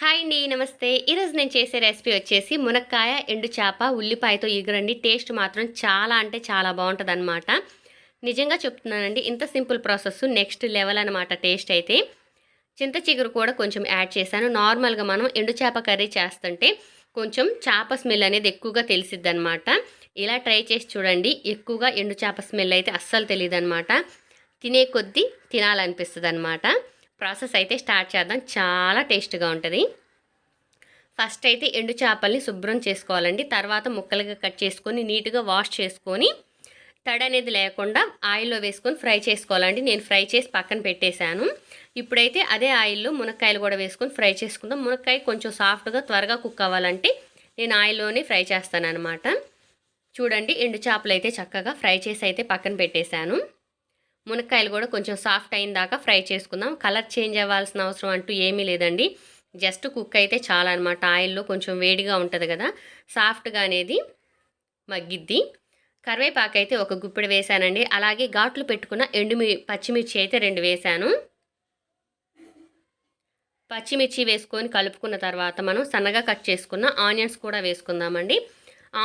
Hi అండి, నమస్తే. ఈరోజు నేను చేసే రెసిపీ వచ్చేసి మునక్కాయ, ఎండు చేప, ఉల్లిపాయతో ఎగురండి. టేస్ట్ మాత్రం చాలా అంటే చాలా బాగుంటుందన్నమాట. నిజంగా చెప్తున్నానండి, ఇంత సింపుల్ ప్రాసెస్ నెక్స్ట్ లెవెల్ అనమాట టేస్ట్ అయితే. చింత చిగురు కూడా కొంచెం యాడ్ చేశాను. నార్మల్గా మనం ఎండు చేప కర్రీ చేస్తుంటే కొంచెం చేప స్మెల్ అనేది ఎక్కువగా తెలిసిద్ది అనమాట. ఇలా ట్రై చేసి చూడండి. ఎక్కువగా ఎండు చేప స్మెల్ అయితే అస్సలు తెలియదు అనమాట. తినే కొద్దీ తినాలనిపిస్తుంది అనమాట. ప్రాసెస్ అయితే స్టార్ట్ చేద్దాం. చాలా టేస్ట్గా ఉంటుంది. ఫస్ట్ అయితే ఎండు చేపల్ని శుభ్రం చేసుకోవాలండి. తర్వాత ముక్కలుగా కట్ చేసుకొని నీట్గా వాష్ చేసుకొని తడి అనేది లేకుండా ఆయిల్లో వేసుకొని ఫ్రై చేసుకోవాలండి. నేను ఫ్రై చేసి పక్కన పెట్టేశాను. ఇప్పుడైతే అదే ఆయిల్లో మునక్కాయలు కూడా వేసుకొని ఫ్రై చేసుకుందాం. మునక్కాయ కొంచెం సాఫ్ట్గా త్వరగా కుక్ అవ్వాలంటే నేను ఆయిల్లోనే ఫ్రై చేస్తాను అనమాట. చూడండి, ఎండు చేపలు అయితే చక్కగా ఫ్రై చేసి అయితే పక్కన పెట్టేశాను. మునక్కాయలు కూడా కొంచెం సాఫ్ట్ అయిన దాకా ఫ్రై చేసుకుందాం. కలర్ చేంజ్ అవ్వాల్సిన అవసరం అంటూ ఏమీ లేదండి. జస్ట్ కుక్ అయితే చాలా అనమాట. ఆయిల్లో కొంచెం వేడిగా ఉంటుంది కదా, సాఫ్ట్గా అనేది మగ్గిద్ది. కరివేపాకు అయితే ఒక గుప్పెడు వేసానండి. అలాగే ఘాట్లు పెట్టుకున్న పచ్చిమిర్చి అయితే 2 వేసాను. పచ్చిమిర్చి వేసుకొని కలుపుకున్న తర్వాత మనం సన్నగా కట్ చేసుకున్న ఆనియన్స్ కూడా వేసుకుందామండి.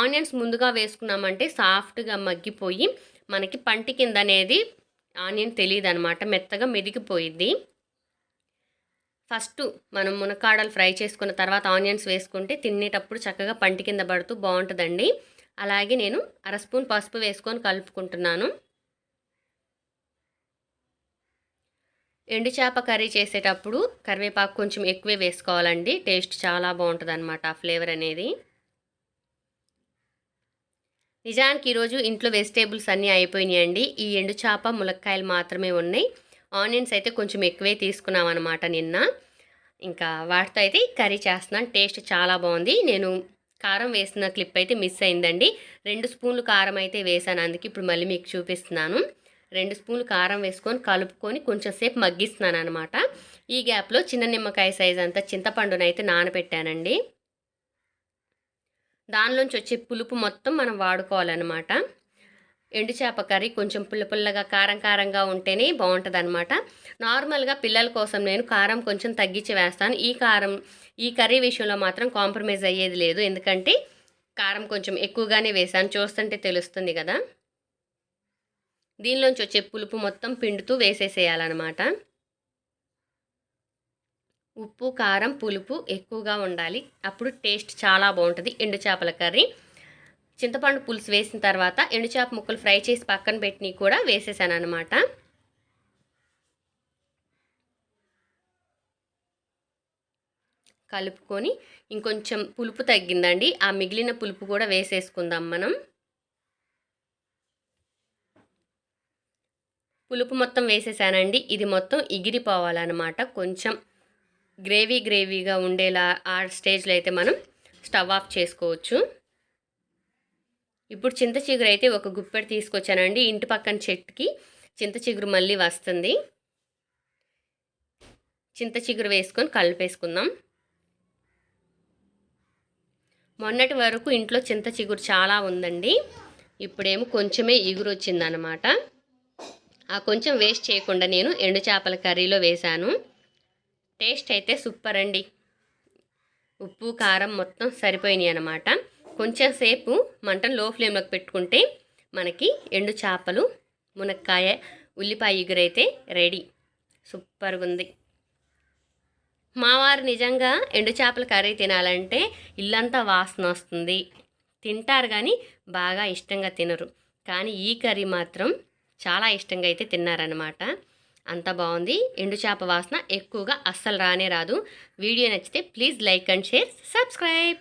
ఆనియన్స్ ముందుగా వేసుకున్నామంటే సాఫ్ట్గా మగ్గిపోయి మనకి పంటి కింద అనేది ఆనియన్ తెలియదు అనమాట, మెత్తగా మెదిగిపోయిద్ది. ఫస్ట్ మనం మునక్కాడలు ఫ్రై చేసుకున్న తర్వాత ఆనియన్స్ వేసుకుంటే తినేటప్పుడు చక్కగా పంటి కింద పడుతూ బాగుంటుందండి. అలాగే నేను 1 స్పూన్ పసుపు వేసుకొని కలుపుకుంటున్నాను. ఎండు చేప కర్రీ చేసేటప్పుడు కరివేపాకు కొంచెం ఎక్కువే వేసుకోవాలండి. టేస్ట్ చాలా బాగుంటుంది అనమాట, ఆ ఫ్లేవర్ అనేది. నిజానికి ఈరోజు ఇంట్లో వెజిటేబుల్స్ అన్నీ అయిపోయినాయండి. ఈ ఎండు చేప, ములక్కాయలు మాత్రమే ఉన్నాయి. ఆనియన్స్ అయితే కొంచెం ఎక్కువే తీసుకున్నాం అనమాట నిన్న. ఇంకా వాటితో అయితే కర్రీ చేస్తున్నాను. టేస్ట్ చాలా బాగుంది. నేను కారం వేసిన క్లిప్ అయితే మిస్ అయిందండి. 2 స్పూన్లు కారం అయితే వేసాను, అందుకే ఇప్పుడు మళ్ళీ మీకు చూపిస్తున్నాను. 2 స్పూన్లు కారం వేసుకొని కలుపుకొని కొంచెం సేపు మగ్గిస్తున్నాను అనమాట. ఈ గ్యాప్లో చిన్న నిమ్మకాయ సైజ్ అంతా చింతపండునైతే నానబెట్టానండి. దానిలోంచి వచ్చే పులుపు మొత్తం మనం వాడుకోవాలన్నమాట. ఎండు చేప కర్రీ కొంచెం పుల్లగా కారంగా ఉంటేనే బాగుంటుంది అనమాట. నార్మల్గా పిల్లల కోసం నేను కారం కొంచెం తగ్గించి వేస్తాను. ఈ కర్రీ విషయంలో మాత్రం కాంప్రమైజ్ అయ్యేది లేదు. ఎందుకంటే కారం కొంచెం ఎక్కువగానే వేసాను, చూస్తుంటే తెలుస్తుంది కదా. దీనిలోంచి వచ్చే పులుపు మొత్తం పిండుతూ వేసేసేయాలన్నమాట. ఉప్పు, కారం, పులుపు ఎక్కువగా ఉండాలి. అప్పుడు టేస్ట్ చాలా బాగుంటుంది ఎండు చేపల కర్రీ. చింతపండు పులుసు వేసిన తర్వాత ఎండు చేప ముక్కలు ఫ్రై చేసి పక్కన పెట్టి కూడా వేసేసాను అనమాట. కలుపుకొని ఇంకొంచెం పులుపు తగ్గిందండి. ఆ మిగిలిన పులుపు కూడా వేసేసుకుందాం మనం. పులుపు మొత్తం వేసేసానండి. ఇది మొత్తం ఎగిరిపోవాలన్నమాట. కొంచెం గ్రేవీగా ఉండేలా ఆ స్టేజ్లో అయితే మనం స్టవ్ ఆఫ్ చేసుకోవచ్చు. ఇప్పుడు చింత చిగురు అయితే ఒక గుప్పెడు తీసుకొచ్చానండి. ఇంటి పక్కన చెట్టుకి చింత చిగురు మళ్ళీ వస్తుంది. చింత చిగురు వేసుకొని కలిపేసుకుందాం. మొన్నటి వరకు ఇంట్లో చింత చిగురు చాలా ఉందండి. ఇప్పుడేమో కొంచెమే ఎగురు వచ్చిందనమాట. ఆ కొంచెం వేస్ట్ చేయకుండా నేను ఎండు చేపల కర్రీలో వేశాను. టేస్ట్ అయితే సూపర్ అండి. ఉప్పు, కారం మొత్తం సరిపోయినాయి అనమాట. కొంచెం సేపు మంటను లో ఫ్లేమ్లోకి పెట్టుకుంటే మనకి ఎండు చేపలు, మునక్కాయ, ఉల్లిపాయ ఎగురైతే రెడీ. సూపర్గా ఉంది. మా వారు నిజంగా ఎండు చేపల కర్రీ తినాలంటే ఇల్లంతా వాసన వస్తుంది. తింటారు కానీ బాగా ఇష్టంగా తినరు. కానీ ఈ కర్రీ మాత్రం చాలా ఇష్టంగా అయితే తిన్నారనమాట. అంత బాగుంది. ఎండు చేప వాసన ఎక్కువగా అస్సలు రానే రాదు. వీడియో నచ్చితే please like and share, subscribe.